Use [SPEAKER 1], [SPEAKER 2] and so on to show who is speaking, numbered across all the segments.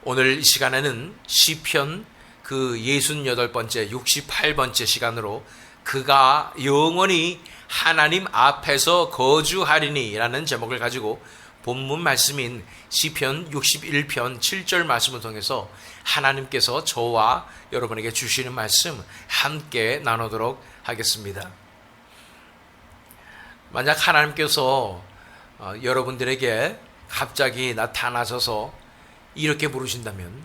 [SPEAKER 1] 오늘 이 시간에는 시편 그 68번째, 68번째 시간으로 그가 영원히 하나님 앞에서 거주하리니 라는 제목을 가지고 본문 말씀인 시편 61편 7절 말씀을 통해서 하나님께서 저와 여러분에게 주시는 말씀 함께 나누도록 하겠습니다. 만약 하나님께서 여러분들에게 갑자기 나타나셔서 이렇게 물으신다면,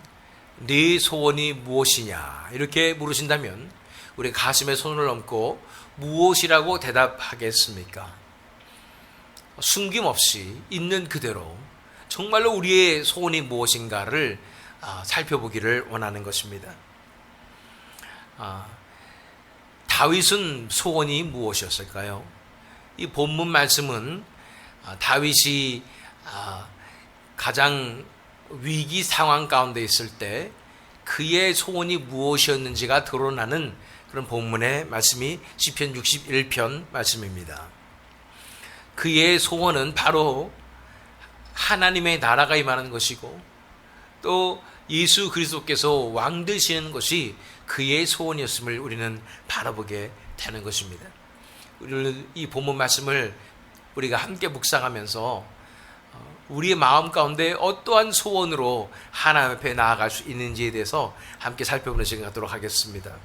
[SPEAKER 1] 네 소원이 무엇이냐 이렇게 물으신다면 우리 가슴에 손을 얹고 무엇이라고 대답하겠습니까? 숨김없이 있는 그대로 정말로 우리의 소원이 무엇인가를 살펴보기를 원하는 것입니다. 다윗은 소원이 무엇이었을까요? 이 본문 말씀은 다윗이 가장 위기 상황 가운데 있을 때 그의 소원이 무엇이었는지가 드러나는 그런 본문의 말씀이 시편 61편 말씀입니다. 그의 소원은 바로 하나님의 나라가 임하는 것이고 또 예수 그리스도께서 왕 되시는 것이 그의 소원이었음을 우리는 바라보게 되는 것입니다. 이 본문 말씀을 우리가 함께 묵상하면서 우리의 마음 가운데 어떠한 소원으로 하나님 앞에 나아갈 수 있는지에 대해서 함께 살펴보는 시간 갖도록 하겠습니다.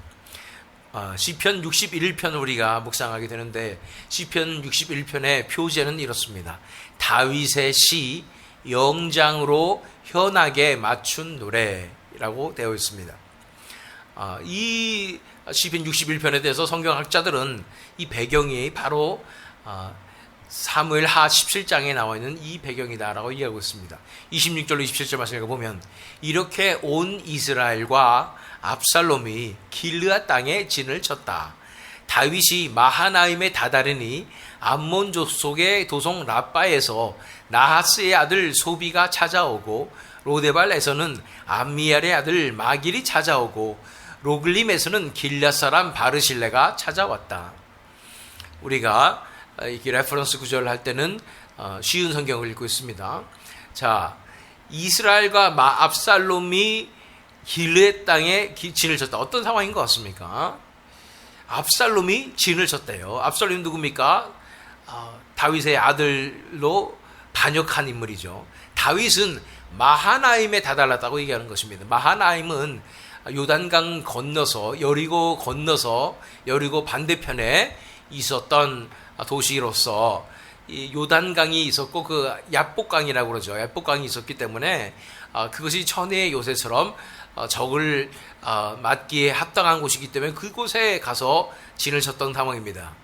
[SPEAKER 1] 시편 61편을 우리가 묵상하게 되는데 시편 61편의 표제는 이렇습니다. 다윗의 시 영장으로 현악에 맞춘 노래라고 되어 있습니다. 이 시편 61편에 대해서 성경학자들은 이 배경이 바로 사무엘하 17장에 나와 있는 이 배경이다라고 이해하고 있습니다. 26절로 27절 말씀을 보면 이렇게 온 이스라엘과 압살롬이 길르앗 땅에 진을 쳤다. 다윗이 마하나임에 다다르니 암몬 족속의 도성 라빠에서 나하스의 아들 소비가 찾아오고 로데발에서는 암미엘의 아들 마길이 찾아오고 로글림에서는 길앗 사람 바르실레가 찾아왔다. 우리가 이렇게 레퍼런스 구절을 할 때는 쉬운 성경을 읽고 있습니다. 자, 이스라엘과 압살롬이 길르앗 땅에 진을 쳤다. 어떤 상황인 것 같습니까? 압살롬이 진을 쳤대요. 압살롬이 누굽니까? 다윗의 아들로 반역한 인물이죠. 다윗은 마하나임에 다다랐다고 얘기하는 것입니다. 마하나임은 요단강 건너서 여리고 반대편에 있었던 도시로서 이 요단강이 있었고 그 야복강이라고 그러죠. 야복강이 있었기 때문에 그것이 천혜의 요새처럼 적을 맞기에 합당한 곳이기 때문에 그곳에 가서 진을 쳤던 상황입니다.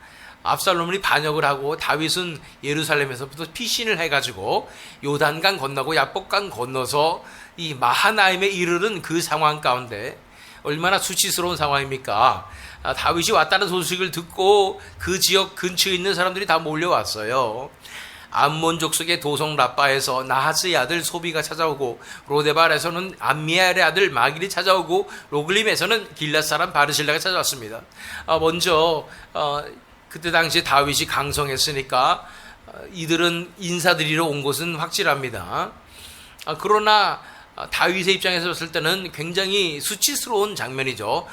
[SPEAKER 1] 압살롬이 반역을 하고 다윗은 예루살렘에서부터 피신을 해가지고 요단강 건너고 야복강 건너서 이 마하나임에 이르는 그 상황 가운데 얼마나 수치스러운 상황입니까? 다윗이 왔다는 소식을 듣고 그 지역 근처에 있는 사람들이 다 몰려왔어요. 암몬 족속의 도성 라빠에서 나하스의 아들 소비가 찾아오고 로데발에서는 암미엘의 아들 마길이 찾아오고 로글림에서는 길앗 사람 바르실레가 찾아왔습니다. 먼저 그때 당시 다윗이 강성했으니까 이들은 인사드리러 온 것은 확실합니다. 그러나 다윗의 입장에서 봤을 때는 굉장히 수치스러운 장면이죠.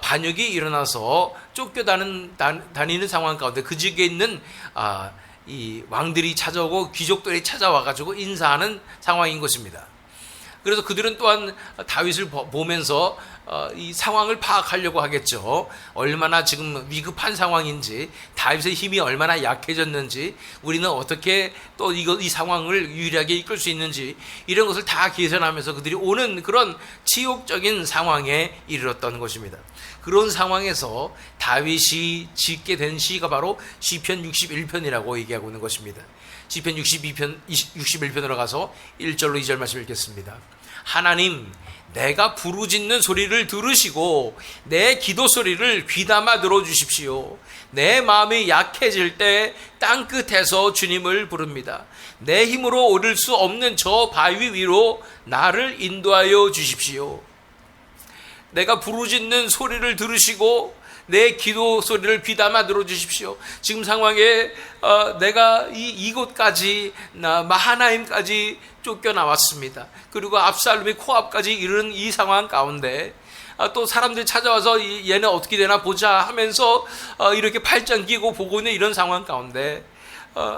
[SPEAKER 1] 반역이 일어나서 쫓겨다니는 상황 가운데 그 지역에 있는 이 왕들이 찾아오고 귀족들이 찾아와가지고 인사하는 상황인 것입니다. 그래서 그들은 또한 다윗을 보면서 이 상황을 파악하려고 하겠죠. 얼마나 지금 위급한 상황인지, 다윗의 힘이 얼마나 약해졌는지, 우리는 어떻게 또 이 상황을 유리하게 이끌 수 있는지, 이런 것을 다 계산하면서 그들이 오는 그런 치욕적인 상황에 이르렀던 것입니다. 그런 상황에서 다윗이 짓게 된 시가 바로 시편 61편이라고 얘기하고 있는 것입니다. 시편 61편으로 가서 1절로 2절 말씀 읽겠습니다. 하나님, 내가 부르짖는 소리를 들으시고 내 기도 소리를 귀담아 들어주십시오. 내 마음이 약해질 때 땅끝에서 주님을 부릅니다. 내 힘으로 오를 수 없는 저 바위 위로 나를 인도하여 주십시오. 내가 부르짖는 소리를 들으시고 내 기도 소리를 귀담아 들어주십시오. 지금 상황에 내가 이곳까지 마하나임까지 쫓겨나왔습니다. 그리고 압살롬이 코앞까지 이르는 이 상황 가운데 또 사람들이 찾아와서 얘는 어떻게 되나 보자 하면서 이렇게 팔짱 끼고 보고 있는 이런 상황 가운데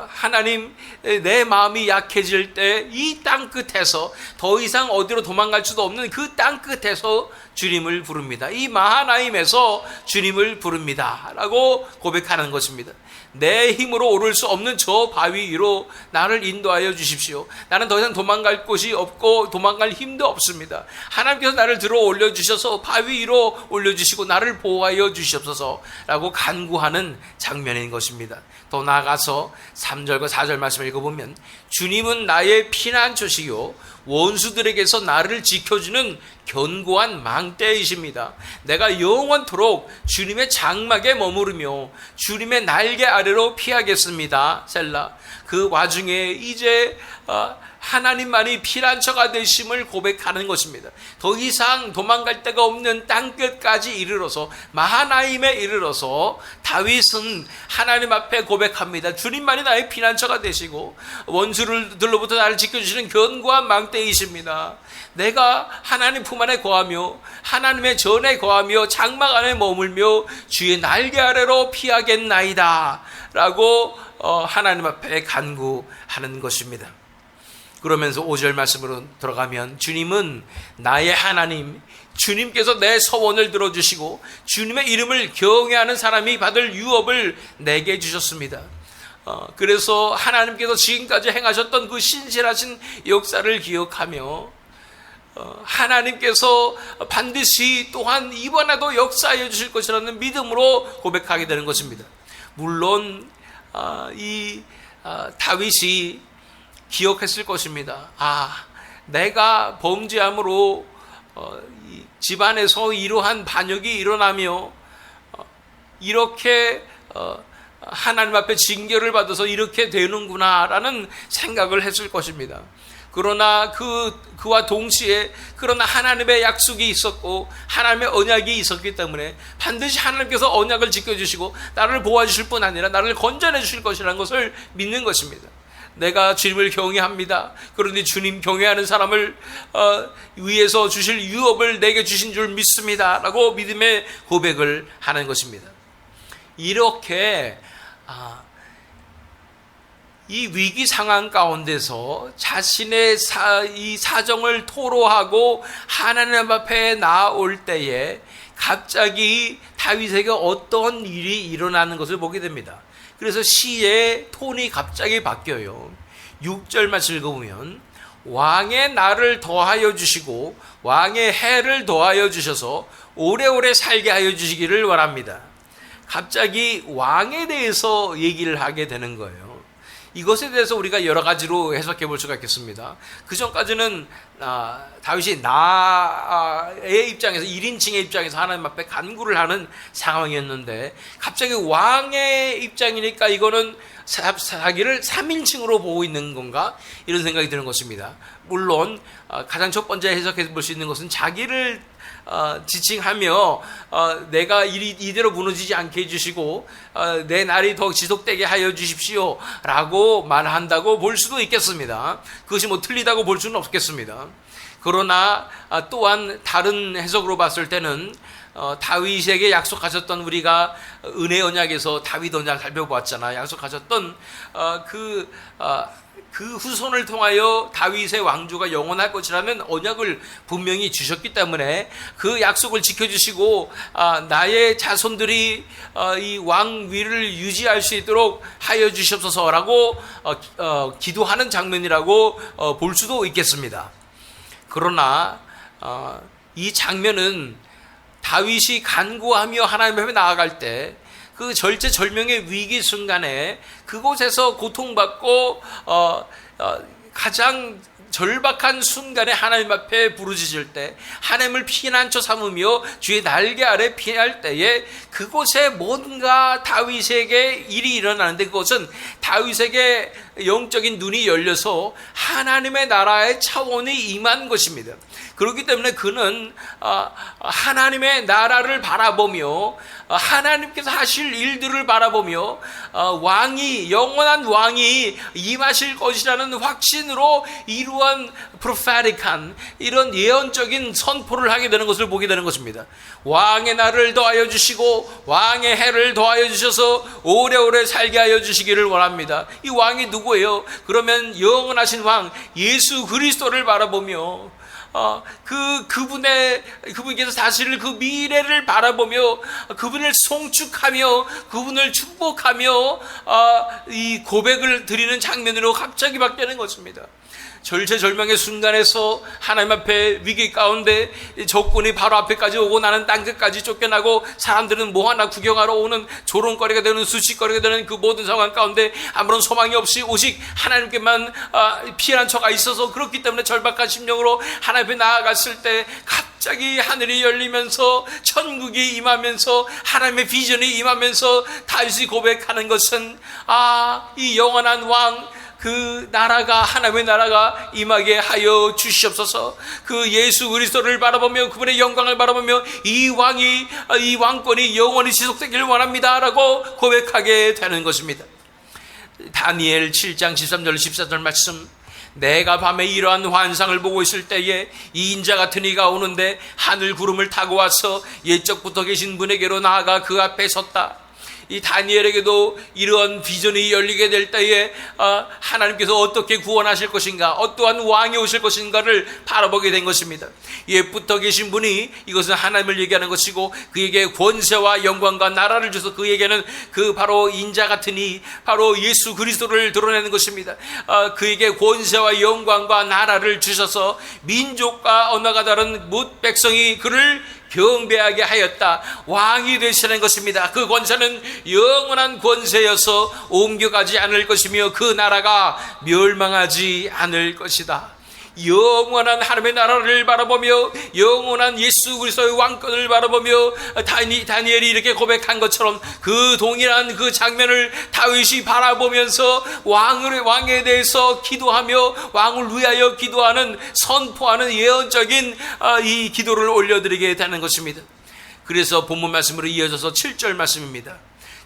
[SPEAKER 1] 하나님, 내 마음이 약해질 때 이 땅 끝에서 더 이상 어디로 도망갈 수도 없는 그 땅 끝에서 주님을 부릅니다. 이 마하나임에서 주님을 부릅니다 라고 고백하는 것입니다. 내 힘으로 오를 수 없는 저 바위 위로 나를 인도하여 주십시오. 나는 더 이상 도망갈 곳이 없고 도망갈 힘도 없습니다. 하나님께서 나를 들어 올려주셔서 바위 위로 올려주시고 나를 보호하여 주시옵소서 라고 간구하는 장면인 것입니다. 더 나아가서 3절과 4절 말씀을 읽어보면 주님은 나의 피난처시요 원수들에게서 나를 지켜주는 견고한 망대이십니다. 내가 영원토록 주님의 장막에 머무르며 주님의 날개 아래로 피하겠습니다. 셀라. 그 와중에 이제 하나님만이 피난처가 되심을 고백하는 것입니다. 더 이상 도망갈 데가 없는 땅끝까지 이르러서 마하나임에 이르러서 다윗은 하나님 앞에 고백합니다. 주님만이 나의 피난처가 되시고 원수들로부터 나를 지켜주시는 견고한 망대이십니다. 내가 하나님 품 안에 거하며 하나님의 전에 거하며 장막 안에 머물며 주의 날개 아래로 피하겠나이다 라고 하나님 앞에 간구하는 것입니다. 그러면서 5절 말씀으로 들어가면 주님은 나의 하나님, 주님께서 내 서원을 들어주시고 주님의 이름을 경외하는 사람이 받을 유업을 내게 주셨습니다. 그래서 하나님께서 지금까지 행하셨던 그 신실하신 역사를 기억하며 하나님께서 반드시 또한 이번에도 역사해 주실 것이라는 믿음으로 고백하게 되는 것입니다. 물론 다윗이 기억했을 것입니다. 내가 범죄함으로 집안에서 이러한 반역이 일어나며 이렇게 하나님 앞에 징계를 받아서 이렇게 되는구나라는 생각을 했을 것입니다. 그러나 그와 동시에 그러나 하나님의 약속이 있었고 하나님의 언약이 있었기 때문에 반드시 하나님께서 언약을 지켜주시고 나를 보호해주실 뿐 아니라 나를 건져내 주실 것이라는 것을 믿는 것입니다. 내가 주님을 경외합니다. 그런데 주님 경외하는 사람을 위에서 주실 유업을 내게 주신 줄 믿습니다 라고 믿음의 고백을 하는 것입니다. 이렇게 이 위기 상황 가운데서 자신의 이 사정을 토로하고 하나님 앞에 나올 때에 갑자기 다윗에게 어떤 일이 일어나는 것을 보게 됩니다. 그래서 시의 톤이 갑자기 바뀌어요. 6절 말씀 읽어보면 왕의 날을 더하여 주시고 왕의 해를 더하여 주셔서 오래오래 살게 하여 주시기를 원합니다. 갑자기 왕에 대해서 얘기를 하게 되는 거예요. 이것에 대해서 우리가 여러 가지로 해석해 볼 수가 있겠습니다. 그 전까지는 다윗이 나의 입장에서 1인칭의 입장에서 하나님 앞에 간구를 하는 상황이었는데 갑자기 왕의 입장이니까 이거는 자기를 3인칭으로 보고 있는 건가? 이런 생각이 드는 것입니다. 물론 가장 첫 번째 해석해 볼 수 있는 것은 자기를 지칭하며 내가 이대로 무너지지 않게 해주시고 내 날이 더 지속되게 하여 주십시오 라고 말한다고 볼 수도 있겠습니다. 그것이 뭐 틀리다고 볼 수는 없겠습니다. 그러나 또한 다른 해석으로 봤을 때는 다윗에게 약속하셨던, 우리가 은혜 언약에서 다윗 언약 살펴보았잖아요. 약속하셨던 그 후손을 통하여 다윗의 왕조가 영원할 것이라는 언약을 분명히 주셨기 때문에 그 약속을 지켜주시고 나의 자손들이 이 왕위를 유지할 수 있도록 하여 주시옵소서라고 기도하는 장면이라고 볼 수도 있겠습니다. 그러나 이 장면은 다윗이 간구하며 하나님 앞에 나아갈 때 그 절체절명의 위기 순간에 그곳에서 고통받고 가장 절박한 순간에 하나님 앞에 부르짖을 때, 하나님을 피난처 삼으며 주의 날개 아래 피할 때에 그곳에 뭔가 다윗에게 일이 일어나는데, 그것은 다윗에게 영적인 눈이 열려서 하나님의 나라의 차원이 임한 것입니다. 그렇기 때문에 그는 하나님의 나라를 바라보며 하나님께서 하실 일들을 바라보며 영원한 왕이 임하실 것이라는 확신으로 이러한 prophetic한 이런 예언적인 선포를 하게 되는 것을 보게 되는 것입니다. 왕의 날을 더하여 주시고 왕의 해를 더하여 주셔서 오래오래 살게 하여 주시기를 원합니다. 이 왕이 누구예요? 그러면 영원하신 왕 예수 그리스도를 바라보며 그분께서 사실 그 미래를 바라보며 그분을 송축하며 그분을 축복하며 이 고백을 드리는 장면으로 갑자기 바뀌는 것입니다. 절체절명의 순간에서 하나님 앞에 위기 가운데 적군이 바로 앞에까지 오고 나는 땅 끝까지 쫓겨나고 사람들은 뭐 하나 구경하러 오는 조롱거리가 되는 수치거리가 되는 그 모든 상황 가운데 아무런 소망이 없이 오직 하나님께만 피난처가 있어서, 그렇기 때문에 절박한 심령으로 하나님 앞에 나아갔을 때 갑자기 하늘이 열리면서 천국이 임하면서 하나님의 비전이 임하면서 다윗이 고백하는 것은 이 영원한 왕 그 나라가, 하나님의 나라가 임하게 하여 주시옵소서. 그 예수 그리스도를 바라보며 그분의 영광을 바라보며 이 왕권이 영원히 지속되기를 원합니다 라고 고백하게 되는 것입니다. 다니엘 7장 13절 14절 말씀, 내가 밤에 이러한 환상을 보고 있을 때에 이 인자 같은 이가 오는데 하늘 구름을 타고 와서 옛적부터 계신 분에게로 나아가 그 앞에 섰다. 이 다니엘에게도 이러한 비전이 열리게 될 때에 하나님께서 어떻게 구원하실 것인가, 어떠한 왕이 오실 것인가를 바라보게 된 것입니다. 옛부터 계신 분이, 이것은 하나님을 얘기하는 것이고 그에게 권세와 영광과 나라를 줘서 그에게는 그 바로 인자 같은 이 바로 예수 그리스도를 드러내는 것입니다. 그에게 권세와 영광과 나라를 주셔서 민족과 언어가 다른 뭇 백성이 그를 경배하게 하였다. 왕이 되시는 것입니다. 그 권세는 영원한 권세여서 옮겨가지 않을 것이며 그 나라가 멸망하지 않을 것이다. 영원한 하나님의 나라를 바라보며 영원한 예수 그리스도의 왕권을 바라보며 다니엘이 이렇게 고백한 것처럼 그 동일한 그 장면을 다윗이 바라보면서 왕에 대해서 기도하며 왕을 위하여 기도하는, 선포하는 예언적인 이 기도를 올려드리게 되는 것입니다. 그래서 본문 말씀으로 이어져서 7절 말씀입니다.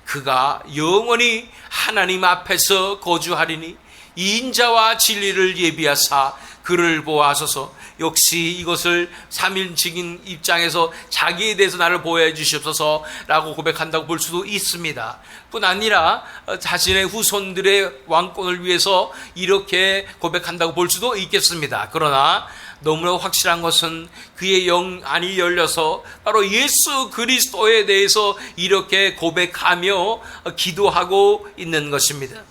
[SPEAKER 1] 그가 영원히 하나님 앞에서 거주하리니 인자와 진리를 예비하사 그를 보아하소서. 역시 이것을 3인칭인 입장에서 자기에 대해서 나를 보호해 주시옵소서 라고 고백한다고 볼 수도 있습니다. 뿐 아니라 자신의 후손들의 왕권을 위해서 이렇게 고백한다고 볼 수도 있겠습니다. 그러나 너무나 확실한 것은 그의 영안이 열려서 바로 예수 그리스도에 대해서 이렇게 고백하며 기도하고 있는 것입니다.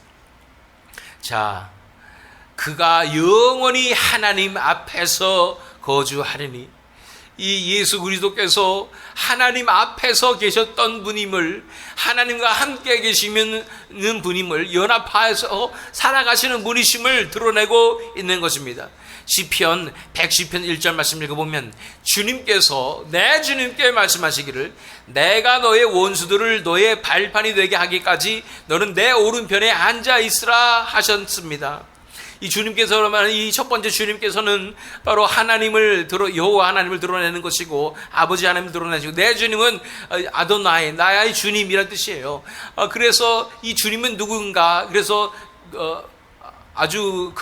[SPEAKER 1] 자, 그가 영원히 하나님 앞에서 거주하리니, 이 예수 그리스도께서 하나님 앞에서 계셨던 분임을, 하나님과 함께 계시는 분임을, 연합하여서 살아가시는 분이심을 드러내고 있는 것입니다. 시편 110편 1절 말씀 읽어보면 내 주님께 말씀하시기를 내가 너의 원수들을 너의 발판이 되게 하기까지 너는 내 오른편에 앉아 있으라 하셨습니다. 이 주님께서는, 이 첫 번째 주님께서는 바로 여호와 하나님을 드러내는 것이고 아버지 하나님을 드러내시고, 내 주님은 아도나이, 나의 주님이란 뜻이에요. 그래서 이 주님은 누군가, 그래서 아주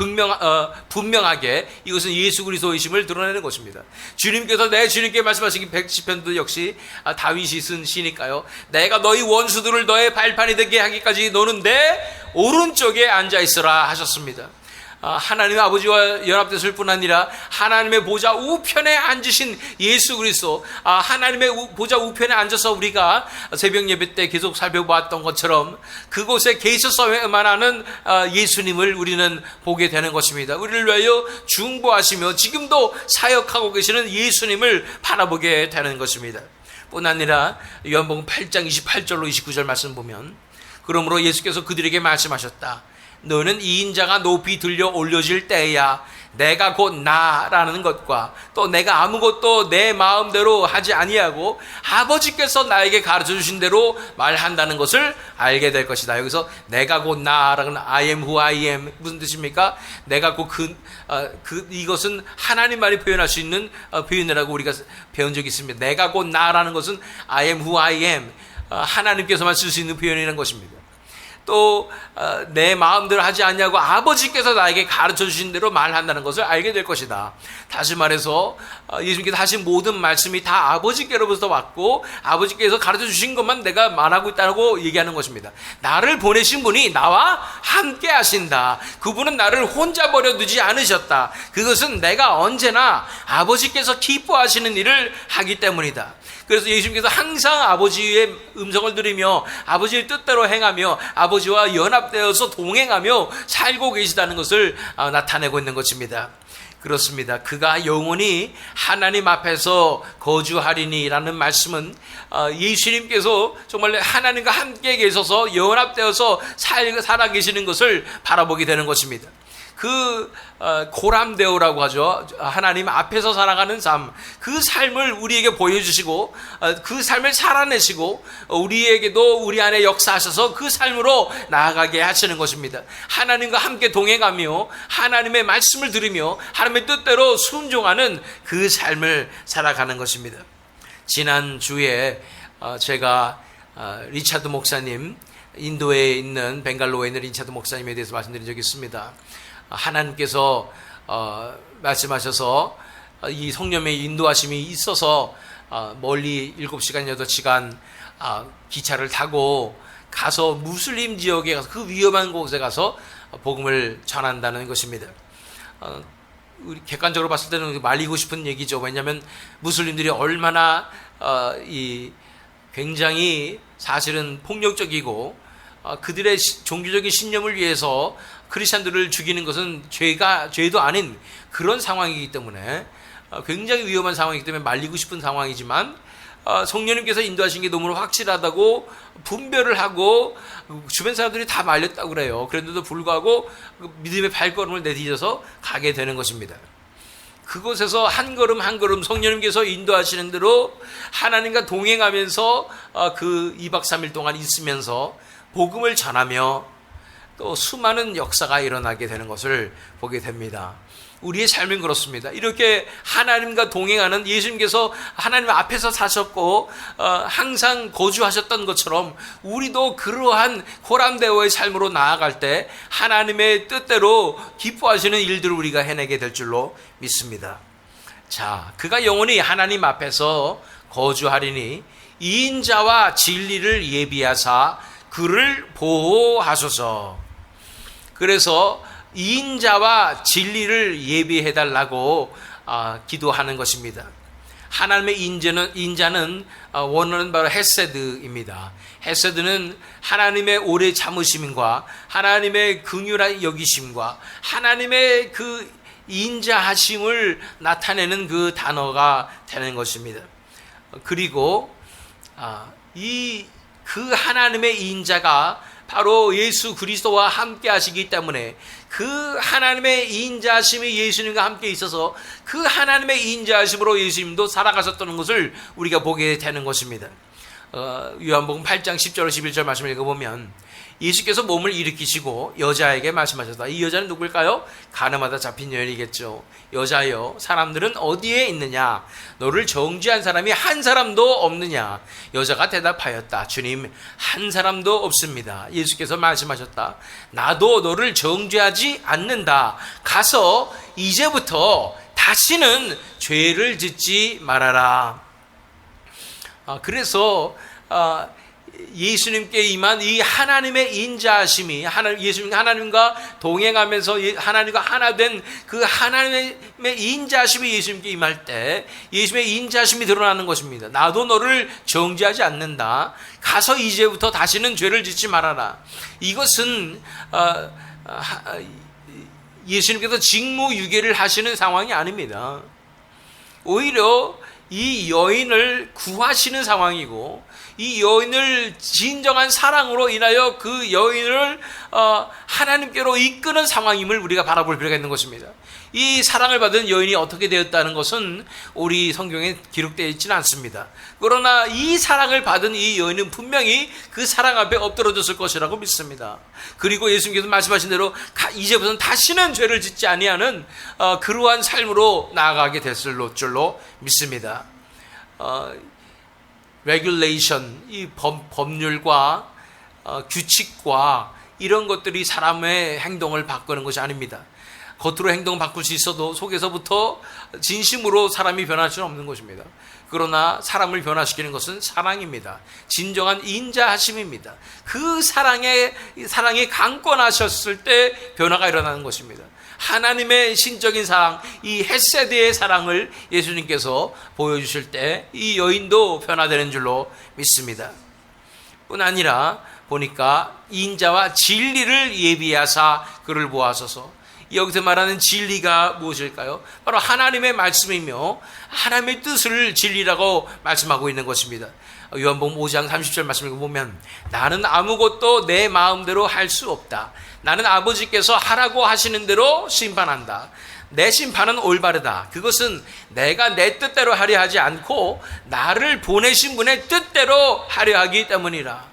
[SPEAKER 1] 분명하게 이것은 예수 그리스도이심을 드러내는 것입니다. 주님께서 내 주님께 말씀하시기 110편도 역시 다윗이 쓴 시니까요. 내가 너희 원수들을 너의 발판이 되게 하기까지 너는 내 오른쪽에 앉아 있으라 하셨습니다. 하나님 아버지와 연합됐을 뿐 아니라 하나님의 보좌 우편에 앉으신 예수 그리스도, 하나님의 보좌 우편에 앉아서 우리가 새벽 예배 때 계속 살펴보았던 것처럼 그곳에 계셔서만 하는 예수님을 우리는 보게 되는 것입니다. 우리를 위하여 중보하시며 지금도 사역하고 계시는 예수님을 바라보게 되는 것입니다. 뿐 아니라 요한복음 8장 28절로 29절 말씀 보면, 그러므로 예수께서 그들에게 말씀하셨다. 너는 이 인자가 높이 들려 올려질 때야 내가 곧 나라는 것과 또 내가 아무것도 내 마음대로 하지 아니하고 아버지께서 나에게 가르쳐 주신 대로 말한다는 것을 알게 될 것이다. 여기서 내가 곧 나라는 I am who I am 무슨 뜻입니까? 내가 곧 이것은 하나님만이 표현할 수 있는 표현이라고 우리가 배운 적이 있습니다. 내가 곧 나라는 것은 I am who I am 하나님께서만 쓸 수 있는 표현이라는 것입니다. 또 내 마음대로 하지 않냐고 아버지께서 나에게 가르쳐 주신 대로 말한다는 것을 알게 될 것이다. 다시 말해서 예수님께서 하신 모든 말씀이 다 아버지께로부터 왔고 아버지께서 가르쳐 주신 것만 내가 말하고 있다고 얘기하는 것입니다. 나를 보내신 분이 나와 함께 하신다. 그분은 나를 혼자 버려두지 않으셨다. 그것은 내가 언제나 아버지께서 기뻐하시는 일을 하기 때문이다. 그래서 예수님께서 항상 아버지의 음성을 들으며 아버지의 뜻대로 행하며 아버지와 연합되어서 동행하며 살고 계시다는 것을 나타내고 있는 것입니다. 그렇습니다. 그가 영원히 하나님 앞에서 거주하리니라는 말씀은 예수님께서 정말 하나님과 함께 계셔서 연합되어서 살아 계시는 것을 바라보게 되는 것입니다. 그 고람데오라고 하죠. 하나님 앞에서 살아가는 삶, 그 삶을 우리에게 보여주시고 그 삶을 살아내시고 우리에게도 우리 안에 역사하셔서 그 삶으로 나아가게 하시는 것입니다. 하나님과 함께 동행하며 하나님의 말씀을 들으며 하나님의 뜻대로 순종하는 그 삶을 살아가는 것입니다. 지난 주에 제가 리차드 목사님, 인도에 있는 벵갈로에 있는 리차드 목사님에 대해서 말씀드린 적이 있습니다. 하나님께서 말씀하셔서 이 성령의 인도하심이 있어서 멀리 7시간, 8시간 기차를 타고 가서 무슬림 지역에 가서 그 위험한 곳에 가서 복음을 전한다는 것입니다. 우리 객관적으로 봤을 때는 말리고 싶은 얘기죠. 왜냐하면 무슬림들이 얼마나 굉장히 사실은 폭력적이고 그들의 종교적인 신념을 위해서 크리스찬들을 죽이는 것은 죄도 아닌 그런 상황이기 때문에 굉장히 위험한 상황이기 때문에 말리고 싶은 상황이지만 성령님께서 인도하신 게 너무 확실하다고 분별을 하고 주변 사람들이 다 말렸다고 그래요. 그런데도 불구하고 믿음의 발걸음을 내딛어서 가게 되는 것입니다. 그곳에서 한 걸음 한 걸음 성령님께서 인도하시는 대로 하나님과 동행하면서 그 2박 3일 동안 있으면서 복음을 전하며 또 수많은 역사가 일어나게 되는 것을 보게 됩니다. 우리의 삶은 그렇습니다. 이렇게 하나님과 동행하는 예수님께서 하나님 앞에서 사셨고 항상 거주하셨던 것처럼 우리도 그러한 고람데오의 삶으로 나아갈 때 하나님의 뜻대로 기뻐하시는 일들을 우리가 해내게 될 줄로 믿습니다. 자, 그가 영원히 하나님 앞에서 거주하리니 이인자와 진리를 예비하사 그를 보호하소서. 그래서 이인자와 진리를 예비해달라고 기도하는 것입니다. 하나님의 인자는 원어는 바로 헤세드입니다. 헤세드는 하나님의 오래 참으심과 하나님의 긍휼한 여기심과 하나님의 그 인자하심을 나타내는 그 단어가 되는 것입니다. 그리고 그 하나님의 인자가 바로 예수 그리스도와 함께 하시기 때문에 그 하나님의 인자하심이 예수님과 함께 있어서 그 하나님의 인자하심으로 예수님도 살아가셨다는 것을 우리가 보게 되는 것입니다. 요한복음 8장 10절 11절 말씀을 읽어보면 예수께서 몸을 일으키시고 여자에게 말씀하셨다. 이 여자는 누굴까요? 가늠하다 잡힌 여인이겠죠. 여자여, 사람들은 어디에 있느냐? 너를 정죄한 사람이 한 사람도 없느냐? 여자가 대답하였다. 주님, 한 사람도 없습니다. 예수께서 말씀하셨다. 나도 너를 정죄하지 않는다. 가서 이제부터 다시는 죄를 짓지 말아라. 그래서 예수님께 임한 이 하나님의 인자하심이 예수님 하나님과 동행하면서 하나님과 하나 된 그 하나님의 인자하심이 예수님께 임할 때 예수님의 인자하심이 드러나는 것입니다. 나도 너를 정죄하지 않는다. 가서 이제부터 다시는 죄를 짓지 말아라. 이것은 예수님께서 직무유기를 하시는 상황이 아닙니다. 오히려 이 여인을 구하시는 상황이고 이 여인을 진정한 사랑으로 인하여 그 여인을 하나님께로 이끄는 상황임을 우리가 바라볼 필요가 있는 것입니다. 이 사랑을 받은 여인이 어떻게 되었다는 것은 우리 성경에 기록되어 있지는 않습니다. 그러나 이 사랑을 받은 이 여인은 분명히 그 사랑 앞에 엎드러졌을 것이라고 믿습니다. 그리고 예수님께서 말씀하신 대로 이제부터는 다시는 죄를 짓지 아니하는 그러한 삶으로 나아가게 됐을 줄로 믿습니다. 레귤레이션, 이 법률과 규칙과 이런 것들이 사람의 행동을 바꾸는 것이 아닙니다. 겉으로 행동 바꿀 수 있어도 속에서부터 진심으로 사람이 변할 수는 없는 것입니다. 그러나 사람을 변화시키는 것은 사랑입니다. 진정한 인자하심입니다. 그 사랑이 강권하셨을 때 변화가 일어나는 것입니다. 하나님의 신적인 사랑, 이 헤세드의 사랑을 예수님께서 보여주실 때 이 여인도 변화되는 줄로 믿습니다. 뿐 아니라 보니까 인자와 진리를 예비하사 그를 보아소서. 여기서 말하는 진리가 무엇일까요? 바로 하나님의 말씀이며 하나님의 뜻을 진리라고 말씀하고 있는 것입니다. 요한복음 5장 30절 말씀을 보면 나는 아무것도 내 마음대로 할 수 없다. 나는 아버지께서 하라고 하시는 대로 심판한다. 내 심판은 올바르다. 그것은 내가 내 뜻대로 하려 하지 않고 나를 보내신 분의 뜻대로 하려 하기 때문이라.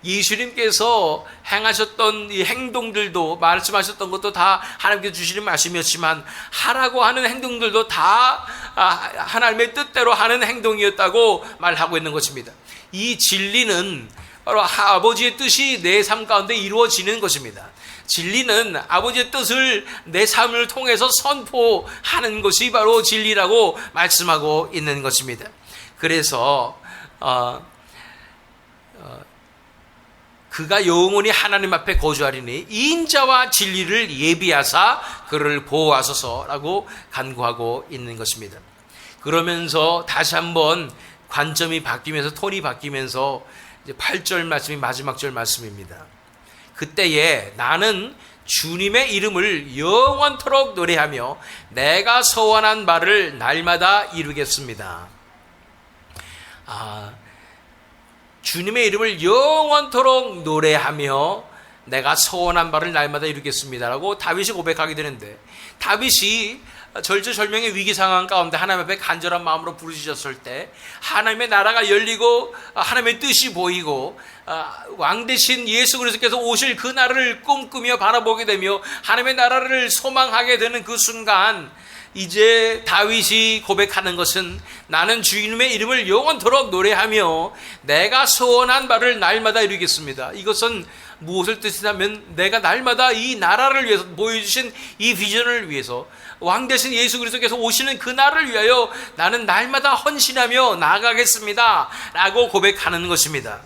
[SPEAKER 1] 예수님께서 행하셨던 이 행동들도, 말씀하셨던 것도 다 하나님께서 주시는 말씀이었지만 하라고 하는 행동들도 다 하나님의 뜻대로 하는 행동이었다고 말하고 있는 것입니다. 이 진리는 바로 아버지의 뜻이 내 삶 가운데 이루어지는 것입니다. 진리는 아버지의 뜻을 내 삶을 통해서 선포하는 것이 바로 진리라고 말씀하고 있는 것입니다. 그래서 그가 영원히 하나님 앞에 거주하리니 인자와 진리를 예비하사 그를 보호하소서라고 간구하고 있는 것입니다. 그러면서 다시 한번 관점이 바뀌면서 톤이 바뀌면서 이제 8절 말씀이 마지막 절 말씀입니다. 그때에 나는 주님의 이름을 영원토록 노래하며 내가 서원한 바를 날마다 이루겠습니다. 주님의 이름을 영원토록 노래하며 내가 서원한 바를 날마다 이루겠습니다라고 다윗이 고백하게 되는데, 다윗이 절체절명의 위기 상황 가운데 하나님 앞에 간절한 마음으로 부르짖었을 때 하나님의 나라가 열리고 하나님의 뜻이 보이고 왕 대신 예수 그리스도께서 오실 그 날을 꿈꾸며 바라보게 되며 하나님의 나라를 소망하게 되는 그 순간, 이제 다윗이 고백하는 것은 나는 주님의 이름을 영원토록 노래하며 내가 소원한 바를 날마다 이루겠습니다. 이것은 무엇을 뜻이냐면 내가 날마다 이 나라를 위해서 보여주신 이 비전을 위해서 왕 대신 예수 그리스도께서 오시는 그 날을 위하여 나는 날마다 헌신하며 나아가겠습니다 라고 고백하는 것입니다.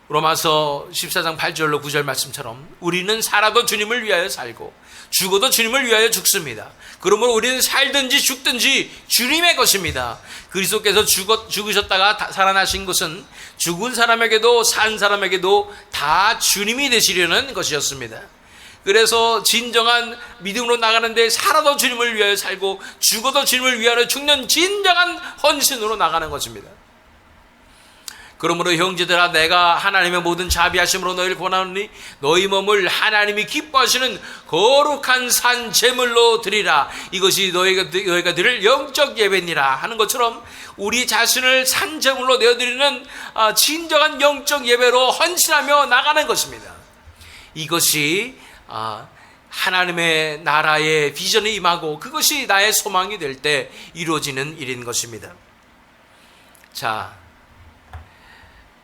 [SPEAKER 1] 로마서 14장 8절로 9절 말씀처럼 우리는 살아도 주님을 위하여 살고 죽어도 주님을 위하여 죽습니다. 그러므로 우리는 살든지 죽든지 주님의 것입니다. 그리스도께서 죽으셨다가 살아나신 것은 죽은 사람에게도 산 사람에게도 다 주님이 되시려는 것이었습니다. 그래서 진정한 믿음으로 나가는데 살아도 주님을 위하여 살고 죽어도 주님을 위하여 죽는 진정한 헌신으로 나가는 것입니다. 그러므로 형제들아, 내가 하나님의 모든 자비하심으로 너희를 권하노니 너희 몸을 하나님이 기뻐하시는 거룩한 산 제물로 드리라. 이것이 너희가 드릴 영적 예배니라 하는 것처럼 우리 자신을 산 제물로 내어드리는 진정한 영적 예배로 헌신하며 나가는 것입니다. 이것이 하나님의 나라의 비전이 임하고 그것이 나의 소망이 될 때 이루어지는 일인 것입니다. 자,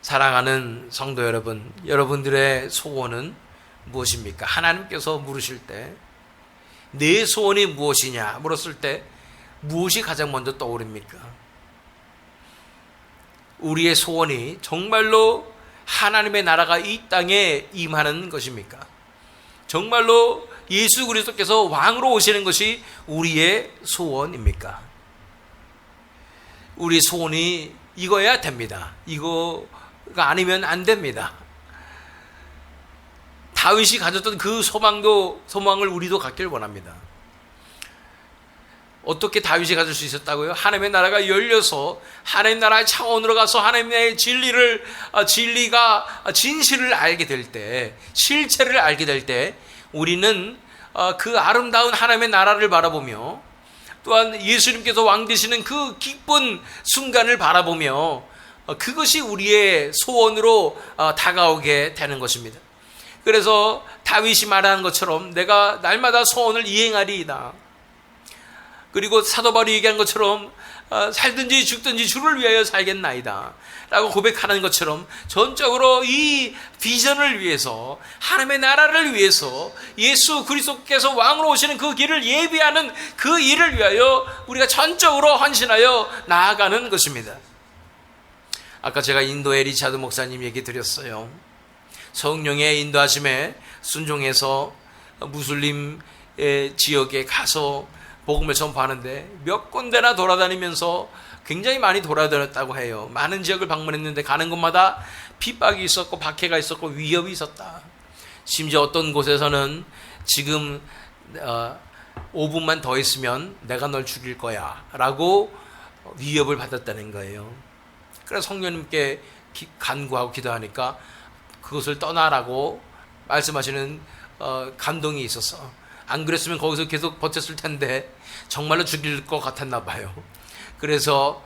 [SPEAKER 1] 사랑하는 성도 여러분, 여러분들의 소원은 무엇입니까? 하나님께서 물으실 때 내 소원이 무엇이냐 물었을 때 무엇이 가장 먼저 떠오릅니까? 우리의 소원이 정말로 하나님의 나라가 이 땅에 임하는 것입니까? 정말로 예수 그리스도께서 왕으로 오시는 것이 우리의 소원입니까? 우리 소원이 이거야 됩니다. 이거가 아니면 안 됩니다. 다윗이 가졌던 그 소망을 우리도 갖길 원합니다. 어떻게 다윗이 가질 수 있었다고요? 하나님의 나라가 열려서 하나님 나라의 차원으로 가서 하나님의 진실을 알게 될 때, 실체를 알게 될 때 우리는 그 아름다운 하나님의 나라를 바라보며 또한 예수님께서 왕 되시는 그 기쁜 순간을 바라보며 그것이 우리의 소원으로 다가오게 되는 것입니다. 그래서 다윗이 말하는 것처럼 내가 날마다 소원을 이행하리이다. 그리고 사도 바울이 얘기한 것처럼 살든지 죽든지 주를 위하여 살겠나이다 라고 고백하는 것처럼 전적으로 이 비전을 위해서, 하나님의 나라를 위해서, 예수 그리스도께서 왕으로 오시는 그 길을 예비하는 그 일을 위하여 우리가 전적으로 헌신하여 나아가는 것입니다. 아까 제가 인도의 리차드 목사님 얘기 드렸어요. 성령의 인도하심에 순종해서 무슬림의 지역에 가서 복음을 전파하는데 몇 군데나 돌아다니면서 굉장히 많이 돌아다녔다고 해요. 많은 지역을 방문했는데 가는 곳마다 핍박이 있었고 박해가 있었고 위협이 있었다. 심지어 어떤 곳에서는 지금 5분만 더 있으면 내가 널 죽일 거야 라고 위협을 받았다는 거예요. 그래서 성령님께 간구하고 기도하니까 그것을 떠나라고 말씀하시는 감동이 있었어. 안 그랬으면 거기서 계속 버텼을 텐데 정말로 죽일 것 같았나 봐요. 그래서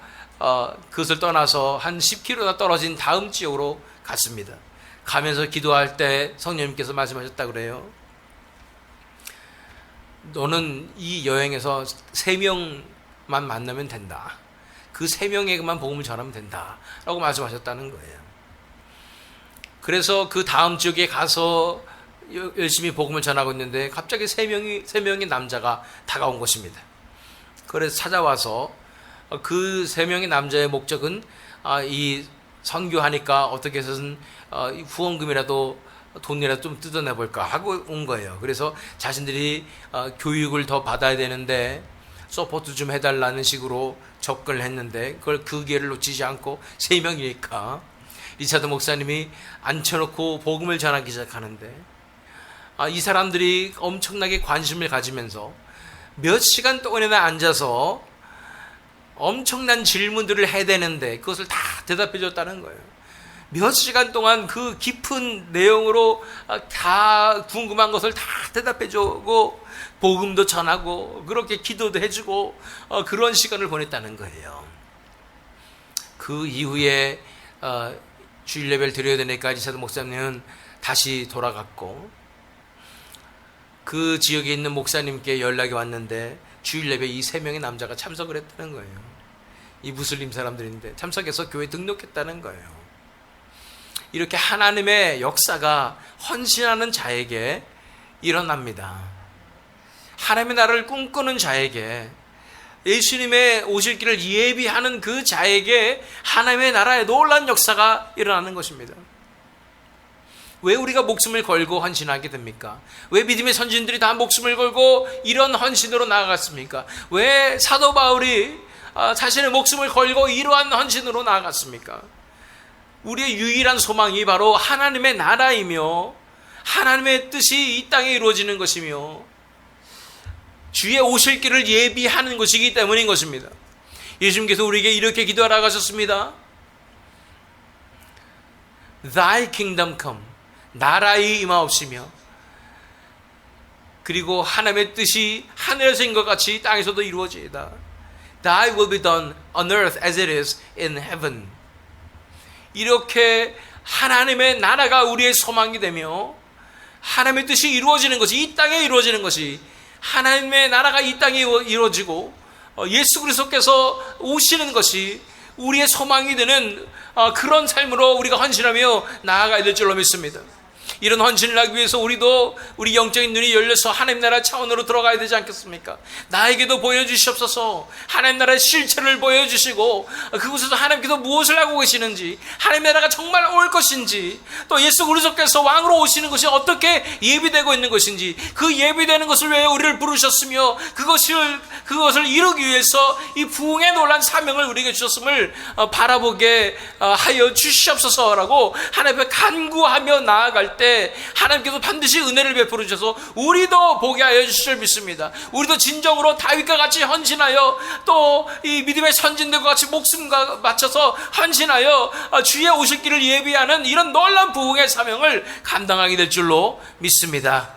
[SPEAKER 1] 그것을 떠나서 한 10km나 떨어진 다음 지역으로 갔습니다. 가면서 기도할 때 성령님께서 말씀하셨다 그래요. 너는 이 여행에서 3명만 만나면 된다. 그 3명에게만 복음을 전하면 된다 라고 말씀하셨다는 거예요. 그래서 그 다음 지역에 가서 열심히 복음을 전하고 있는데 갑자기 세 명의 남자가 다가온 것입니다. 그래서 찾아와서 그 3명의 남자의 목적은 이 선교하니까 어떻게 해서든 후원금이라도 돈이라도 좀 뜯어내볼까 하고 온 거예요. 그래서 자신들이 교육을 더 받아야 되는데 서포트 좀 해달라는 식으로 접근을 했는데 그걸 그 기회를 놓치지 않고 3명이니까 리차드 목사님이 앉혀놓고 복음을 전하기 시작하는데 이 사람들이 엄청나게 관심을 가지면서 몇 시간 동안이나 앉아서 엄청난 질문들을 해대는데 그것을 다 대답해 줬다는 거예요. 몇 시간 동안 그 깊은 내용으로 다 궁금한 것을 다 대답해 주고 복음도 전하고 그렇게 기도도 해주고 그런 시간을 보냈다는 거예요. 그 이후에 주일 예배를 드려야 되니까 리차드 목사님은 다시 돌아갔고 그 지역에 있는 목사님께 연락이 왔는데 주일 예배 이 3명의 남자가 참석을 했다는 거예요. 이 무슬림 사람들인데 참석해서 교회 등록했다는 거예요. 이렇게 하나님의 역사가 헌신하는 자에게 일어납니다. 하나님의 나라를 꿈꾸는 자에게, 예수님의 오실 길을 예비하는 그 자에게 하나님의 나라의 놀라운 역사가 일어나는 것입니다. 왜 우리가 목숨을 걸고 헌신하게 됩니까? 왜 믿음의 선진들이 다 목숨을 걸고 이런 헌신으로 나아갔습니까? 왜 사도 바울이 자신의 목숨을 걸고 이러한 헌신으로 나아갔습니까? 우리의 유일한 소망이 바로 하나님의 나라이며 하나님의 뜻이 이 땅에 이루어지는 것이며 주의 오실 길을 예비하는 것이기 때문인 것입니다. 예수님께서 우리에게 이렇게 기도하라고 하셨습니다. Thy kingdom come, 나라의 임하옵시며, 그리고 하나님의 뜻이 하늘에서인 것 같이 땅에서도 이루어지이다. Thy will be done on earth as it is in heaven. 이렇게 하나님의 나라가 우리의 소망이 되며 하나님의 뜻이 이루어지는 것이, 이 땅에 이루어지는 것이, 하나님의 나라가 이 땅에 이루어지고 예수 그리스도께서 오시는 것이 우리의 소망이 되는 그런 삶으로 우리가 헌신하며 나아가야 될 줄로 믿습니다. 이런 헌신을 하기 위해서 우리도 우리 영적인 눈이 열려서 하나님 나라 차원으로 들어가야 되지 않겠습니까? 나에게도 보여주시옵소서. 하나님 나라의 실체를 보여주시고 그곳에서 하나님께서 무엇을 하고 계시는지, 하나님 나라가 정말 올 것인지, 또 예수 그리스도께서 왕으로 오시는 것이 어떻게 예비되고 있는 것인지, 그 예비되는 것을 위해 우리를 부르셨으며 그것을 이루기 위해서 이 부흥의 놀란 사명을 우리에게 주셨음을 바라보게 하여 주시옵소서라고 하나님 앞에 간구하며 나아갈 때 때 하나님께서 반드시 은혜를 베풀어 주셔서 우리도 보게 하여 주실 줄 믿습니다. 우리도 진정으로 다윗과 같이 헌신하여 또 이 믿음의 선진들과 같이 목숨과 맞춰서 헌신하여 주의 오실 길을 예비하는 이런 놀라운 부흥의 사명을 감당하게 될 줄로 믿습니다.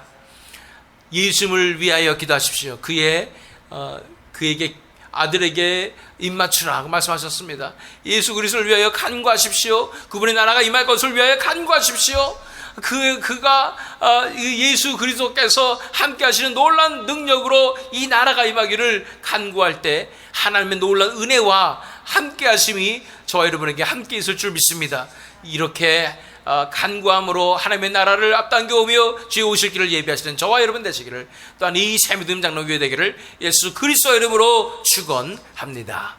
[SPEAKER 1] 예수님을 위하여 기도하십시오. 그에게 아들에게 입맞추라 고 말씀하셨습니다. 예수 그리스도를 위하여 간구하십시오. 그분의 나라가 임할 것을 위하여 간구하십시오. 그가 예수 그리스도께서 함께 하시는 놀라운 능력으로 이 나라가 임하기를 간구할 때 하나님의 놀라운 은혜와 함께 하심이 저와 여러분에게 함께 있을 줄 믿습니다. 이렇게 간구함으로 하나님의 나라를 앞당겨오며 주의 오실 길을 예비하시는 저와 여러분 되시기를, 또한 이 새믿음 장로교회 되기를 예수 그리스도의 이름으로 축원합니다.